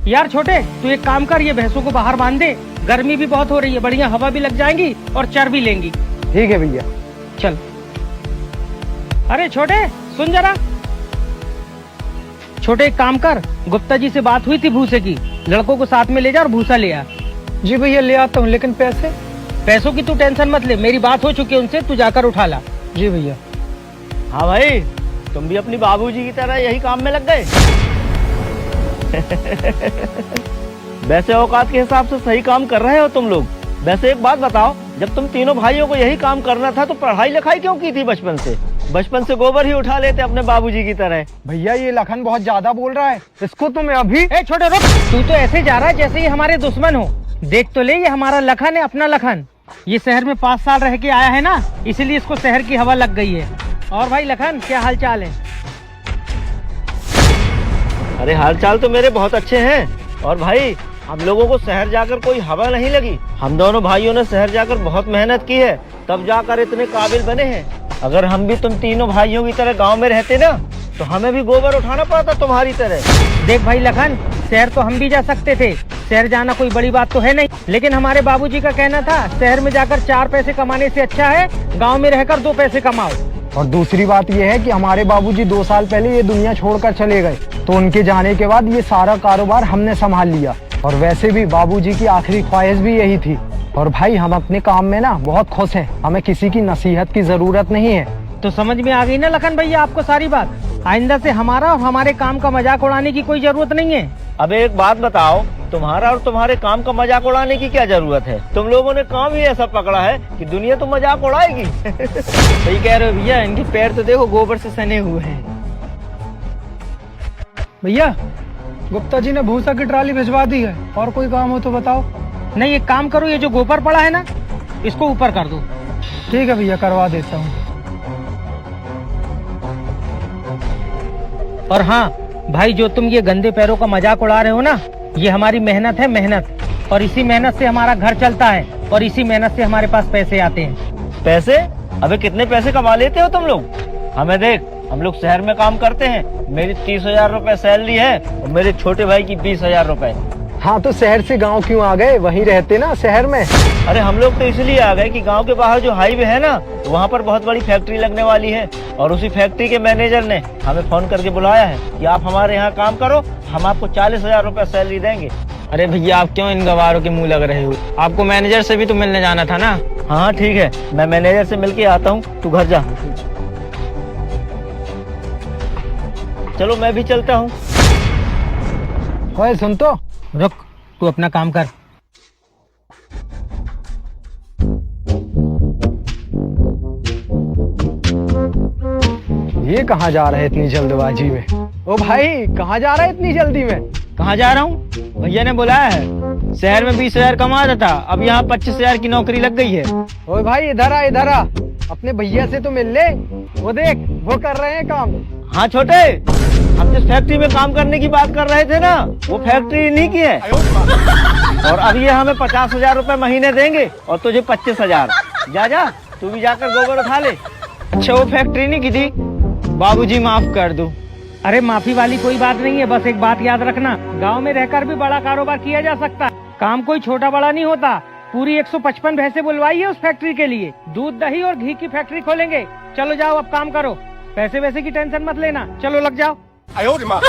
यार छोटे, तू एक काम कर, ये भैंसों को बाहर बांध दे, गर्मी भी बहुत हो रही है, बढ़िया हवा भी लग जाएंगी और चर भी लेंगी। ठीक है भैया। चल। अरे छोटे सुन जरा। छोटे एक काम कर, गुप्ता जी से बात हुई थी भूसे की, लड़कों को साथ में ले जा और भूसा ले आ। जी भैया ले आता हूँ, लेकिन पैसे? पैसों की तू टेंशन मत ले, मेरी बात हो चुकी है उनसे, तू जाकर उठा ला। जी भैया। हाँ भाई, तुम भी अपनी बाबूजी की तरह यही काम में लग गए। वैसे औकात के हिसाब से सही काम कर रहे हो तुम लोग। वैसे एक बात बताओ, जब तुम तीनों भाइयों को यही काम करना था तो पढ़ाई लिखाई क्यों की थी बचपन से? बचपन से गोबर ही उठा लेते अपने बाबूजी की तरह। भैया ये लखन बहुत ज्यादा बोल रहा है, इसको तो मैं अभी। ए छोटे रुक, तू तो ऐसे जा रहा है जैसे ये हमारे दुश्मन हो। देख तो ले, ये हमारा लखन है, अपना लखन। ये शहर में 5 साल रह के आया है ना, इसीलिए इसको शहर की हवा लग गई है। और भाई लखन, क्या हाल चाल है? अरे हालचाल तो मेरे बहुत अच्छे हैं। और भाई, हम लोगों को शहर जाकर कोई हवा नहीं लगी। हम दोनों भाइयों ने शहर जाकर बहुत मेहनत की है, तब जाकर इतने काबिल बने हैं। अगर हम भी तुम तीनों भाइयों की तरह गांव में रहते ना, तो हमें भी गोबर उठाना पड़ता तुम्हारी तरह। देख भाई लखन, शहर तो हम भी जा सकते थे, शहर जाना कोई बड़ी बात तो है नहीं, लेकिन हमारे बाबूजी का कहना था शहर में जाकर 4 पैसे कमाने से अच्छा है गांव में रहकर 2 पैसे कमाओ। और दूसरी बात ये है कि हमारे बाबूजी 2 साल पहले ये दुनिया छोड़कर चले गए, तो उनके जाने के बाद ये सारा कारोबार हमने संभाल लिया। और वैसे भी बाबूजी की आखिरी ख्वाहिश भी यही थी। और भाई हम अपने काम में ना बहुत खुश हैं, हमें किसी की नसीहत की जरूरत नहीं है। तो समझ में आ गई ना लखन भैया आपको सारी बात? आइंदा से हमारा और हमारे काम का मजाक उड़ाने की कोई जरूरत नहीं है। अब एक बात बताओ, तुम्हारा और तुम्हारे काम का मजाक उड़ाने की क्या जरूरत है? तुम लोगों ने काम ही ऐसा पकड़ा है कि दुनिया तो मजाक उड़ाएगी। सही कह रहे हो भैया, इनके पैर तो देखो गोबर से सने हुए हैं। भैया गुप्ता जी ने भूसा की ट्राली भिजवा दी है, और कोई काम हो तो बताओ। नहीं, एक काम करो, ये जो गोबर पड़ा है ना, इसको ऊपर कर दो। ठीक है भैया, करवा देता हूँ। और हाँ भाई, जो तुम ये गंदे पैरों का मजाक उड़ा रहे हो ना, ये हमारी मेहनत है, मेहनत। और इसी मेहनत से हमारा घर चलता है, और इसी मेहनत से हमारे पास पैसे आते हैं। पैसे? अबे कितने पैसे कमा लेते हो तुम लोग? हमें देख, हम लोग शहर में काम करते हैं, मेरी 30,000 रुपए सैलरी है और मेरे छोटे भाई की 20,000 रुपए। हाँ तो शहर से गांव क्यों आ गए, वहीं रहते ना शहर में। अरे हम लोग तो इसलिए आ गए कि गांव के बाहर जो हाईवे है ना, वहाँ पर बहुत बड़ी फैक्ट्री लगने वाली है, और उसी फैक्ट्री के मैनेजर ने हमें फोन करके बुलाया है कि आप हमारे यहाँ काम करो, हम आपको 40,000 रुपए सैलरी देंगे। अरे भैया, आप क्यों इन गवारों के मुंह लग रहे हो? आपको मैनेजर से भी तो मिलने जाना था ना। हाँ ठीक है, मैं मैनेजर से मिलके आता हूँ, तू घर जा। चलो मैं भी चलता हूँ। ओए सुन तो। रुक, तू अपना काम कर। ये कहाँ जा रहा है इतनी जल्दबाजी में? ओ भाई कहाँ जा रहा है इतनी जल्दी में? कहाँ जा रहा हूँ? भैया ने बुलाया है। शहर में 20,000 कमा रहा था, अब यहाँ 25,000 की नौकरी लग गई है। ओए भाई इधर आ, इधर आ, अपने भैया से तो मिल ले। वो देख, वो कर रहे हैं काम। हाँ छोटे, हम जिस फैक्ट्री में काम करने की बात कर रहे थे ना, वो फैक्ट्री इन्हीं की है। और अब ये हमें 50,000 रुपए महीने देंगे और तुझे 25,000। जा जा, तू भी जाकर गोबर उठा ले। अच्छा, वो फैक्ट्री नहीं की थी? बाबूजी माफ कर दो। अरे माफी वाली कोई बात नहीं है, बस एक बात याद रखना, गांव में रहकर भी बड़ा कारोबार किया जा सकता है। काम कोई छोटा बड़ा नहीं होता। पूरी 155 भैंसे बुलवाई है उस फैक्ट्री के लिए, दूध दही और घी की फैक्ट्री खोलेंगे। चलो जाओ, अब काम करो, पैसे वैसे की टेंशन मत लेना, चलो लग जाओ।哎呦我的妈！